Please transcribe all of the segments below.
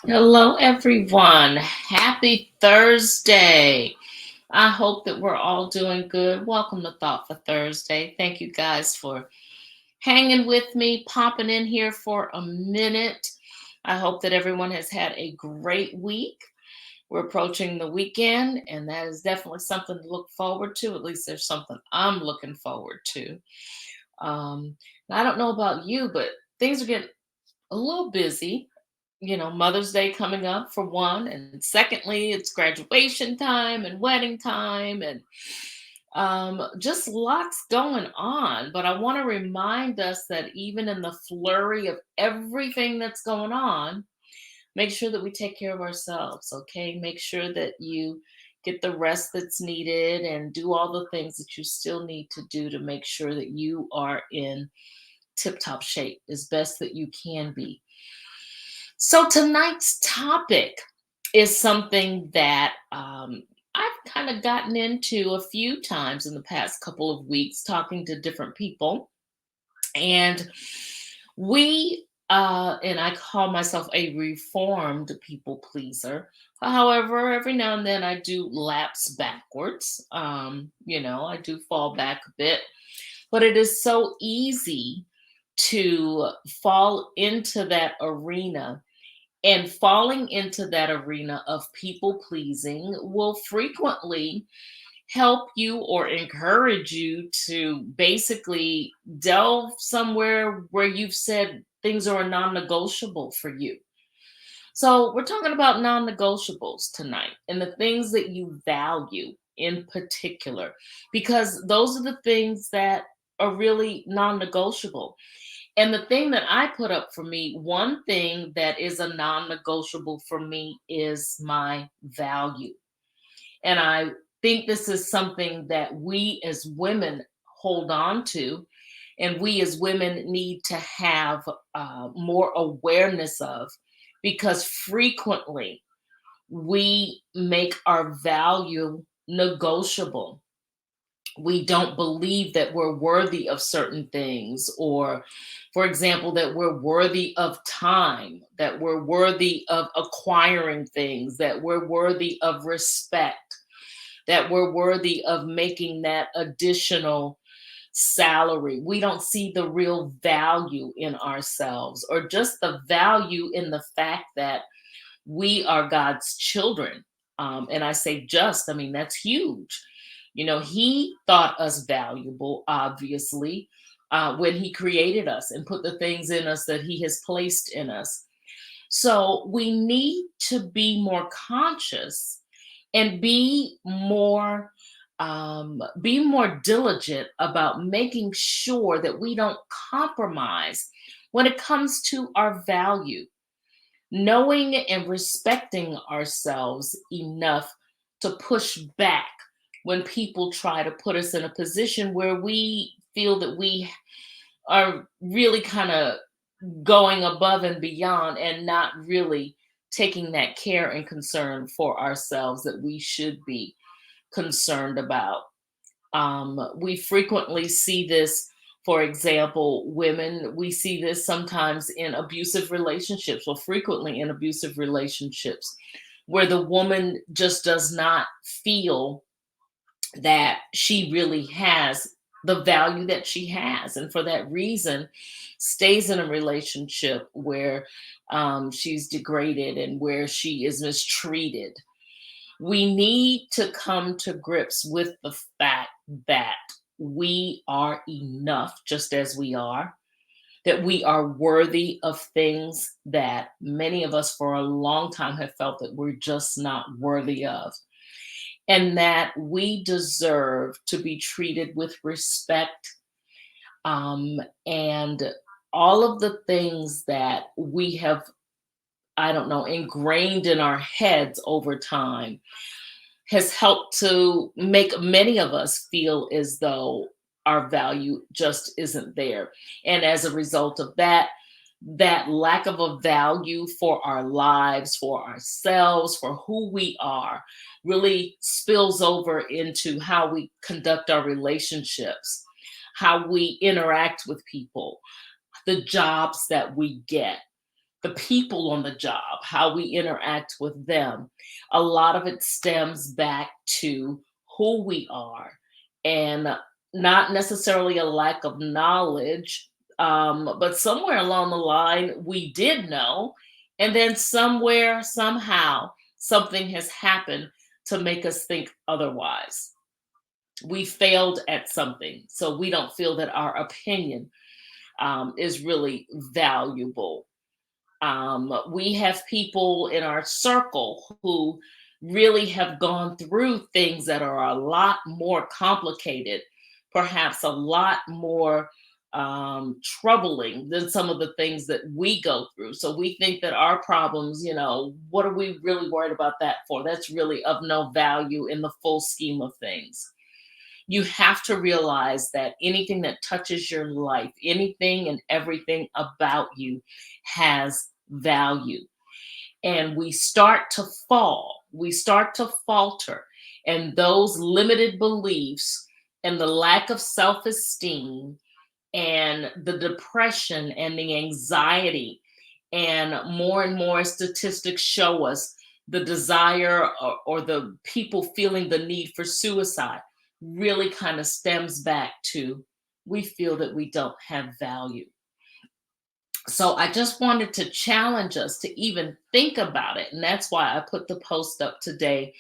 Hello, everyone. Happy Thursday. I hope that we're all doing good. Welcome to Thought for Thursday. Thank you guys for hanging with me, popping in here for a minute. I hope that everyone has had a great week. We're approaching the weekend, and that is definitely something to look forward to. At least there's something I'm looking forward to. Um, I don't know about you, but things are getting a little busy. Mother's Day coming up for one, and secondly, it's graduation time and wedding time, and just lots going on. But I want to remind us that even in the flurry of everything that's going on, make sure that we take care of ourselves, okay? Make sure that you get the rest that's needed and do all the things that you still need to do to make sure that you are in tip top shape as best that you can be. So tonight's topic is something that I've kind of gotten into a few times in the past couple of weeks, talking to different people. And and I call myself a reformed people pleaser. However, every now and then I do lapse backwards. I do fall back a bit, but it is so easy to fall into that arena, and falling into that arena of people pleasing will frequently help you or encourage you to basically delve somewhere where you've said things are a non negotiable for you. So, we're talking about non negotiables tonight and the things that you value in particular, because those are the things that are really non negotiable. And the thing that I put up for me, one thing that is a non negotiable for me is my value. And I think this is something that we as women hold on to, and we as women need to have more awareness of, because frequently we make our value negotiable. We don't believe that we're worthy of certain things, or for example, that we're worthy of time, that we're worthy of acquiring things, that we're worthy of respect, that we're worthy of making that additional salary. We don't see the real value in ourselves, or just the value in the fact that we are God's children. And I say just, I mean, that's huge. He thought us valuable, obviously, when He created us and put the things in us that He has placed in us. So we need to be more conscious and be more diligent about making sure that we don't compromise when it comes to our value, knowing and respecting ourselves enough to push back when people try to put us in a position where we feel that we are really kind of going above and beyond and not really taking that care and concern for ourselves that we should be concerned about. We frequently see this, for example, women, we see this sometimes in abusive relationships, or frequently in abusive relationships, where the woman just does not feel that she really has the value that she has. And for that reason, stays in a relationship where she's degraded and where she is mistreated. We need to come to grips with the fact that we are enough just as we are, that we are worthy of things that many of us for a long time have felt that we're just not worthy of, and that we deserve to be treated with respect, and all of the things that we have, I don't know, ingrained in our heads over time has helped to make many of us feel as though our value just isn't there. And as a result of that, that lack of a value for our lives, for ourselves, for who we are, really spills over into how we conduct our relationships, how we interact with people, the jobs that we get. the people on the job, how we interact with them. A lot of it stems back to who we are, and not necessarily a lack of knowledge, but somewhere along the line we did know, and then somewhere, somehow, something has happened to make us think otherwise. We failed at something, so we don't feel that our opinion is really valuable. We have people in our circle who really have gone through things that are a lot more complicated, perhaps a lot more troubling than some of the things that we go through. So we think that our problems, what are we really worried about that for? That's really of no value in the full scheme of things. You have to realize that anything that touches your life, anything and everything about you has value. And we start to fall, we start to falter. And those limited beliefs and the lack of self esteem and the depression and the anxiety, and more statistics show us the desire, or the people feeling the need for suicide, really kind of stems back to, we feel that we don't have value. So I just wanted to challenge us to even think about it. And that's why I put the post up today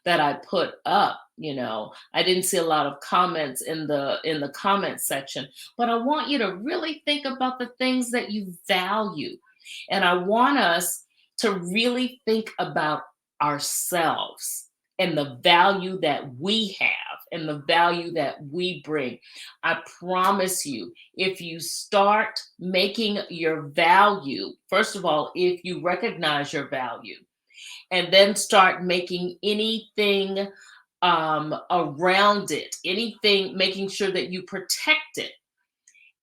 that I put up. I didn't see a lot of comments in the comment section, but I want you to really think about the things that you value. And I want us to really think about ourselves and the value that we have and the value that we bring. I promise you, if you start making your value, first of all, if you recognize your value, and then start making anything around it, anything, making sure that you protect it,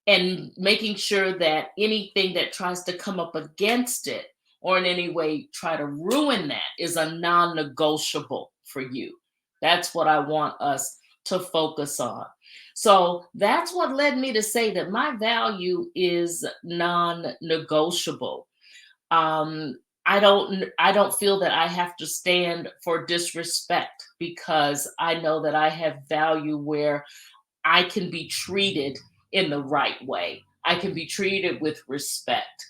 and making sure that anything that tries to come up against it or in any way try to ruin that is a non-negotiable for you. That's what I want us to focus on. So that's what led me to say that my value is non-negotiable. um I don't feel that I have to stand for disrespect, because I know that I have value where I can be treated in the right way. I can be treated with respect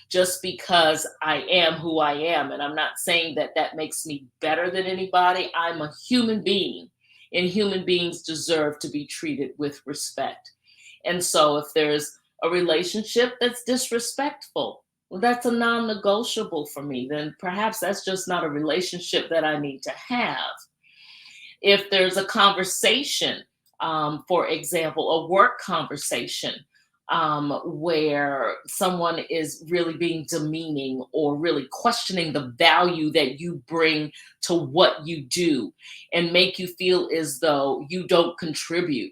just because I am who I am. And I'm not saying that that makes me better than anybody. I'm a human being, and human beings deserve to be treated with respect. And so if there's a relationship that's disrespectful, well, that's a non negotiable for me. Then perhaps that's just not a relationship that I need to have. If there's a conversation, for example, a work conversation, where someone is really being demeaning or really questioning the value that you bring to what you do, and make you feel as though you don't contribute,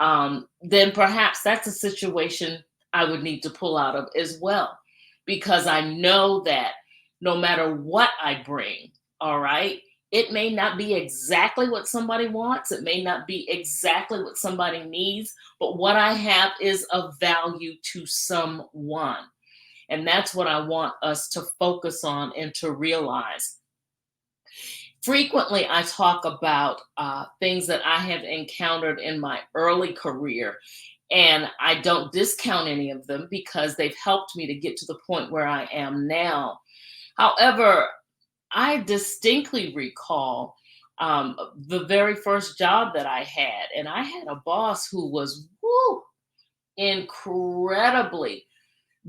then perhaps that's a situation I would need to pull out of as well. Because I know that no matter what I bring, all right, it may not be exactly what somebody wants, it may not be exactly what somebody needs, but what I have is of value to someone. And that's what I want us to focus on and to realize. Frequently, I talk about things that I have encountered in my early career, and I don't discount any of them because they've helped me to get to the point where I am now. However, I distinctly recall the very first job that I had, and I had a boss who was incredibly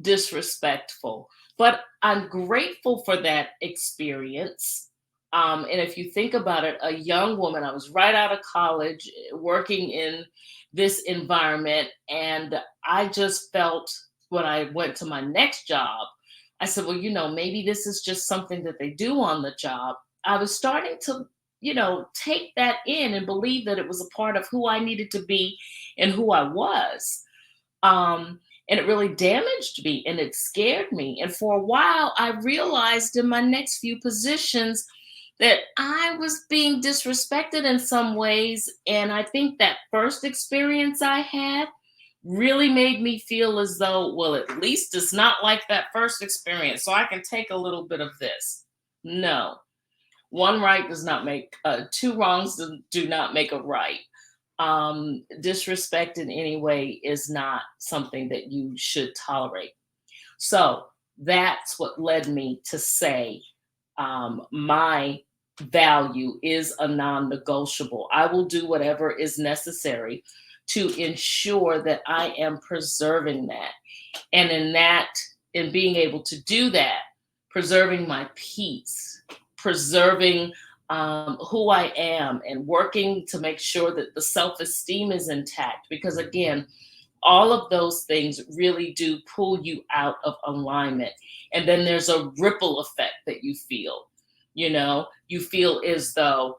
disrespectful. But I'm grateful for that experience. And if you think about it, a young woman, I was right out of college, working in this environment. And I just felt, when I went to my next job, I said, well, maybe this is just something that they do on the job. I was starting to, take that in and believe that it was a part of who I needed to be and who I was. And it really damaged me and it scared me. And for a while, I realized in my next few positions that I was being disrespected in some ways. And I think that first experience I had really made me feel as though, well, at least it's not like that first experience, so I can take a little bit of this. No, one right does not make two wrongs do not make a right. Disrespect in any way is not something that you should tolerate. So that's what led me to say my value is a non negotiable. I will do whatever is necessary to ensure that I am preserving that. And in that, in being able to do that, preserving my peace, preserving who I am, and working to make sure that the self esteem is intact. Because again, all of those things really do pull you out of alignment. And then there's a ripple effect that you feel. You feel as though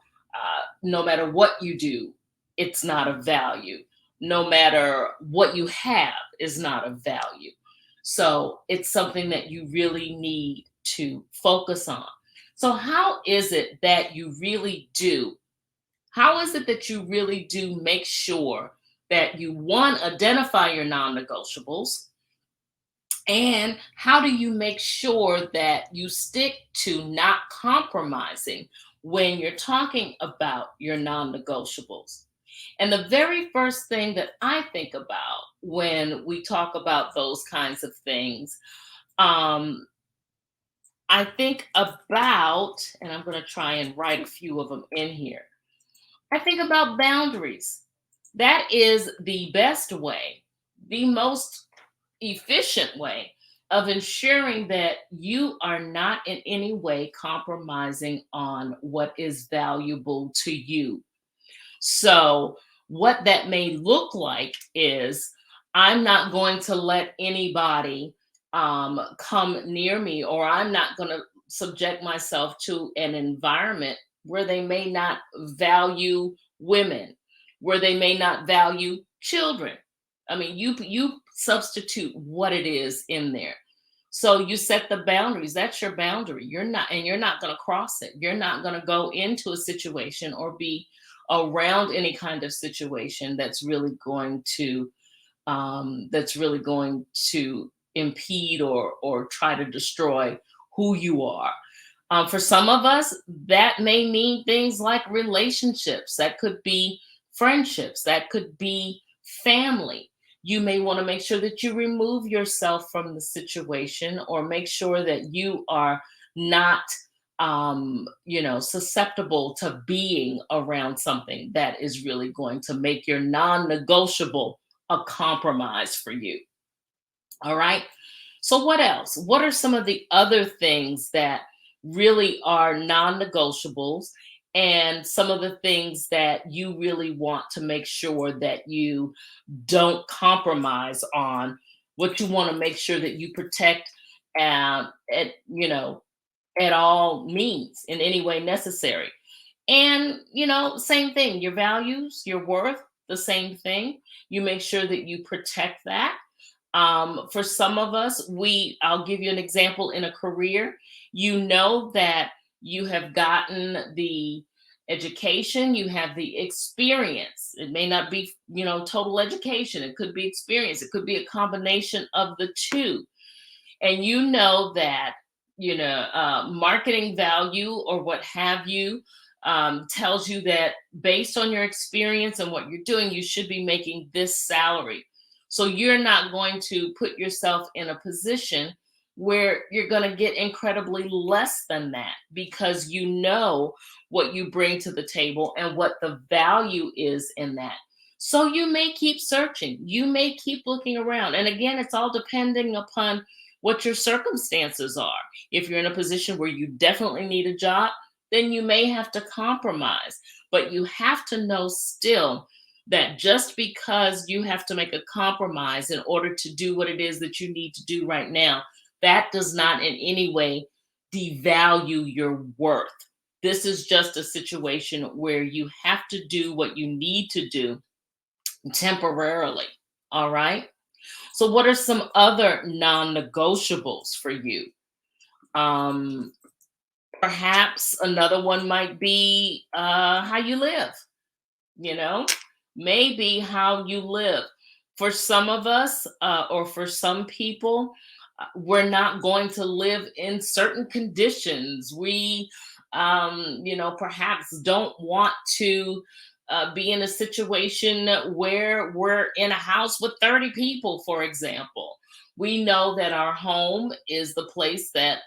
no matter what you do, it's not of value. No matter what you have is not of value. So it's something that you really need to focus on. So, how is it that you really do? How is it that you really do make sure that you, one, identify your non negotiables? And how do you make sure that you stick to not compromising when you're talking about your non negotiables? And the very first thing that I think about when we talk about those kinds of things, um, I think about, and I'm going to try and write a few of them in here. I think about boundaries. That is the best way, the most efficient way of ensuring that you are not in any way compromising on what is valuable to you. So, what that may look like is I'm not going to let anybody come near me, or I'm not going to subject myself to an environment where they may not value women, where they may not value children. I mean, you substitute what it is in there. So you set the boundaries. That's your boundary. You're not going to cross it. You're not going to go into a situation or be around any kind of situation that's really going to impede or try to destroy who you are. For some of us, that may mean things like relationships. That could be friendships. That could be family. You may want to make sure that you remove yourself from the situation, or make sure that you are not susceptible to being around something that is really going to make your non-negotiable a compromise for you. All right. So, what else? What are some of the other things that really are non negotiables, and some of the things that you really want to make sure that you don't compromise on? What you want to make sure that you protect at, at all means in any way necessary. And, same thing, your values, your worth, the same thing. You make sure that you protect that. For some of us, I'll give you an example in a career. You know that you have gotten the education, you have the experience. It may not be, total education. It could be experience. It could be a combination of the two. And you know that, marketing value or what have you tells you that based on your experience and what you're doing, you should be making this salary. So you're not going to put yourself in a position where you're going to get incredibly less than that, because you know what you bring to the table and what the value is in that. So you may keep searching, you may keep looking around. And again, it's all depending upon what your circumstances are. If you're in a position where you definitely need a job, then you may have to compromise. But you have to know still that just because you have to make a compromise in order to do what it is that you need to do right now, that does not in any way devalue your worth. This is just a situation where you have to do what you need to do temporarily. All right. So, what are some other non negotiables for you? Um, Perhaps another one might be how you live, you know, maybe how you live. For some of us, or for some people, we're not going to live in certain conditions. We, perhaps don't want to be in a situation where we're in a house with 30 people, for example. We know that our home is the place that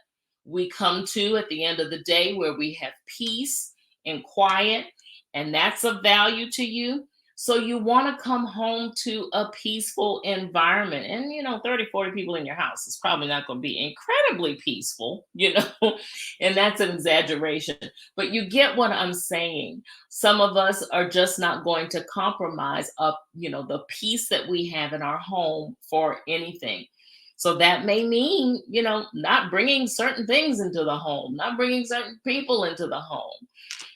we come to at the end of the day where we have peace and quiet, and that's of value to you. So you want to come home to a peaceful environment. And 30, 40 people in your house is probably not going to be incredibly peaceful, and that's an exaggeration. But you get what I'm saying. Some of us are just not going to compromise up, the peace that we have in our home for anything. So that may mean, not bringing certain things into the home, not bringing certain people into the home.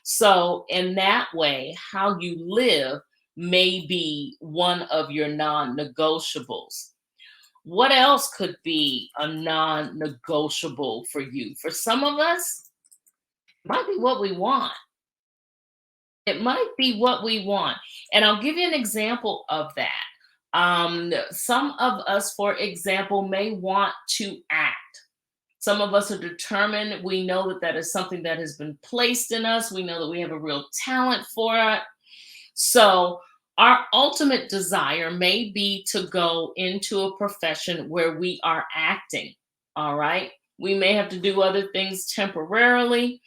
So, in that way, how you live may be one of your non negotiables. What else could be a non negotiable for you? For some of us, it might be what we want. It might be what we want. And I'll give you an example of that. Some of us, for example, may want to act. Some of us are determined. We know that that is something that has been placed in us. We know that we have a real talent for it. So, our ultimate desire may be to go into a profession where we are acting. All right. We may have to do other things temporarily.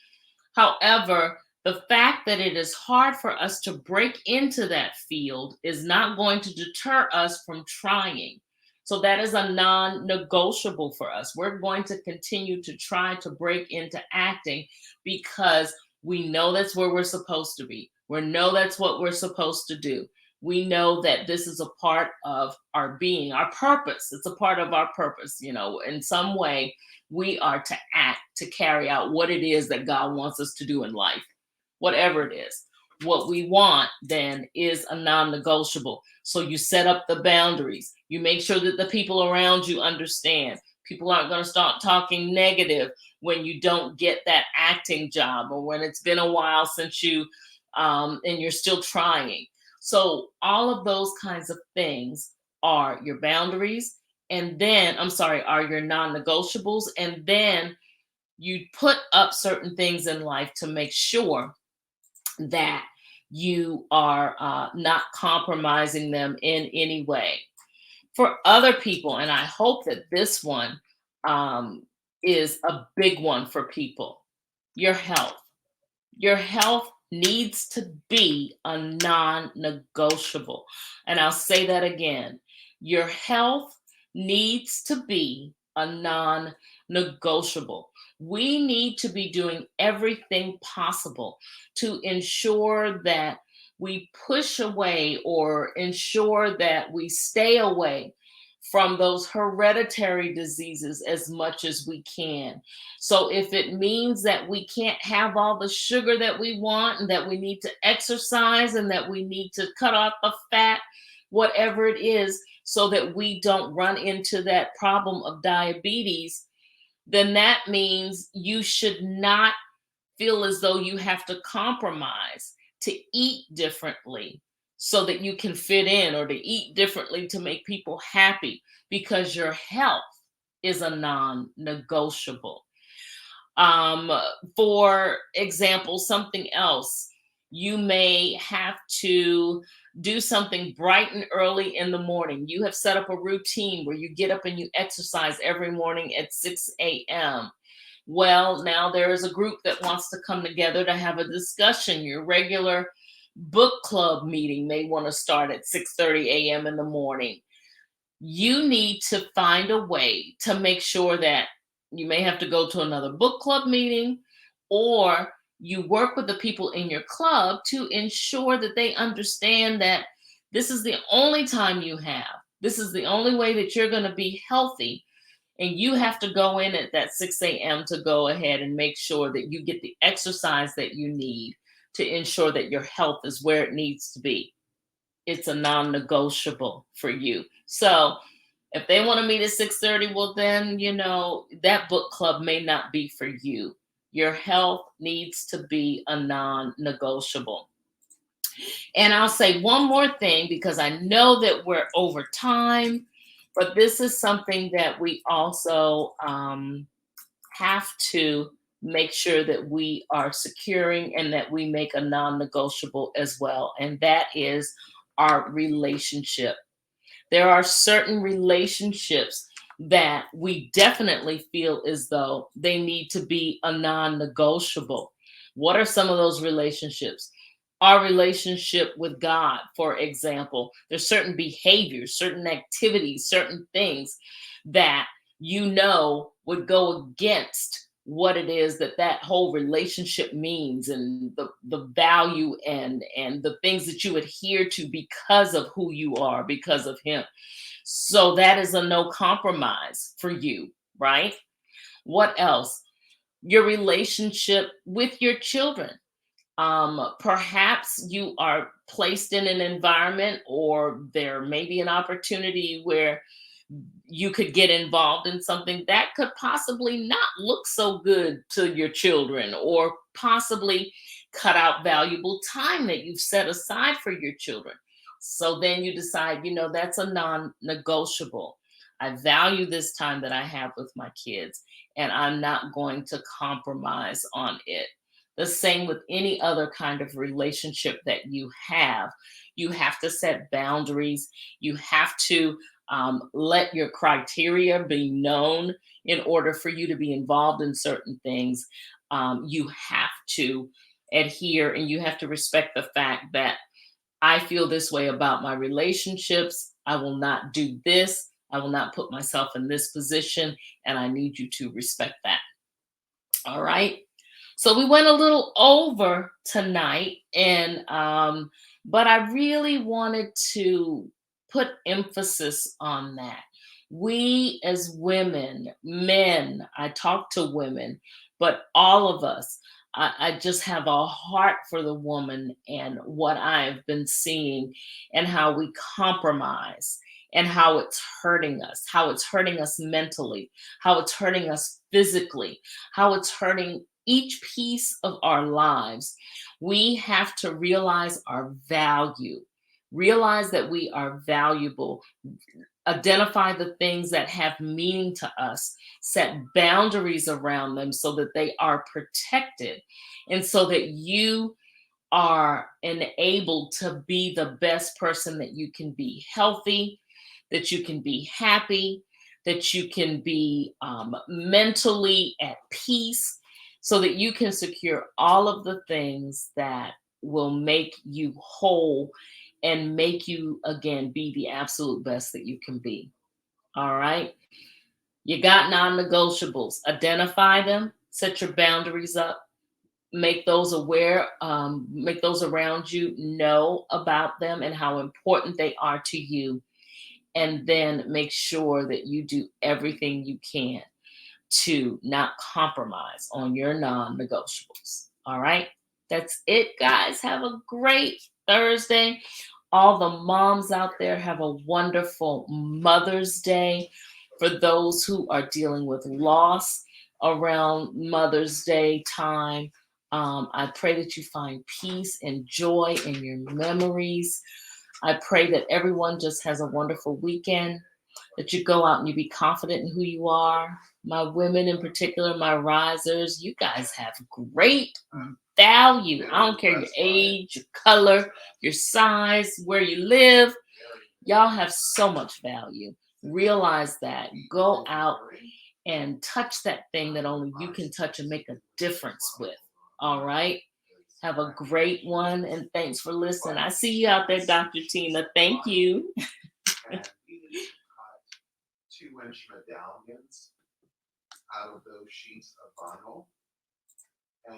However, the fact that it is hard for us to break into that field is not going to deter us from trying. So that is a non negotiable for us. We're going to continue to try to break into acting because we know that's where we're supposed to be. We know that's what we're supposed to do. We know that this is a part of our being, our purpose. It's a part of our purpose, in some way we are to act, to carry out what it is that God wants us to do in life, whatever it is. What we want then is a non negotiable. So you set up the boundaries. You make sure that the people around you understand. People aren't going to start talking negative when you don't get that acting job or when it's been a while since you, and you're still trying. So all of those kinds of things are your boundaries. And then, I'm sorry, are your non negotiables. And then you put up certain things in life to make sure that you are not compromising them in any way. For other people, and I hope that this one um, is a big one for people, your health. Your health needs to be a non negotiable. And I'll say that again. Your health needs to be a non negotiable. We need to be doing everything possible to ensure that we push away or ensure that we stay away from those hereditary diseases as much as we can. So if it means that we can't have all the sugar that we want and that we need to exercise and that we need to cut off the fat, whatever it is, so that we don't run into that problem of diabetes, then that means you should not feel as though you have to compromise to eat differently so that you can fit in or to eat differently to make people happy because your health is a non negotiable. Um, for example, something else, you may have to do something bright and early in the morning. You have set up a routine where you get up and you exercise every morning at 6 a.m. Well, now there is a group that wants to come together to have a discussion. Your regular book club meeting may want to start at 6:30 a.m. in the morning. You need to find a way to make sure that you may have to go to another book club meeting, or you work with the people in your club to ensure that they understand that this is the only time you have. This is the only way that you're going to be healthy. And you have to go in at that 6 a.m. to go ahead and make sure that you get the exercise that you need to ensure that your health is where it needs to be. It's a non-negotiable for you. So if they want to meet at 6:30, well then, that book club may not be for you. Your health needs to be a non-negotiable. And I'll say one more thing because I know that we're over time, but this is something that we also have to make sure that we are securing and that we make a non negotiable as well. And that is our relationship. There are certain relationships that we definitely feel as though they need to be a non negotiable. What are some of those relationships? Our relationship with God, for example, there's certain behaviors, certain activities, certain things that you know would go against what it is that that whole relationship means, and the value and the things that you adhere to because of who you are, because of him. So that is a no compromise for you, right? What else? Your relationship with your children. Perhaps you are placed in an environment, or there may be an opportunity where you could get involved in something that could possibly not look so good to your children, or possibly cut out valuable time that you've set aside for your children. So then you decide, that's a non negotiable. I value this time that I have with my kids, and I'm not going to compromise on it. The same with any other kind of relationship that you have. You have to set boundaries. You have to let your criteria be known in order for you to be involved in certain things. You have to adhere, and you have to respect the fact that I feel this way about my relationships. I will not do this. I will not put myself in this position, and I need you to respect that. All right. So we went a little over tonight, and but I really wanted to put emphasis on that. We as women, men, I talk to women, but all of us, I just have a heart for the woman and what I've been seeing, and how we compromise, and how it's hurting us, how it's hurting us mentally, how it's hurting us physically, how it's hurting each piece of our lives. We have to realize our value, realize that we are valuable, identify the things that have meaning to us, set boundaries around them so that they are protected, and so that you are enabled to be the best person that you can be, healthy, that you can be happy, that you can be mentally at peace, so that you can secure all of the things that will make you whole and make you, again, be the absolute best that you can be. All right. You got non negotiables. Identify them, set your boundaries up, make those aware, make those around you know about them and how important they are to you. And then make sure that you do everything you can to not compromise on your non negotiables. All right. That's it, guys. Have a great Thursday. All the moms out there, have a wonderful Mother's Day. For those who are dealing with loss around Mother's Day time, I pray that you find peace and joy in your memories. I pray that everyone just has a wonderful weekend, that you go out and you be confident in who you are. My women in particular, my risers, you guys have great value. I don't care your age, your color, your size, where you live. Y'all have so much value. Realize that. Go out and touch that thing that only you can touch and make a difference with. All right. Have a great one, and thanks for listening. I see you out there, Dr. Tina. Thank you. And we need to cut 2-inch medallions out of those sheets of vinyl. And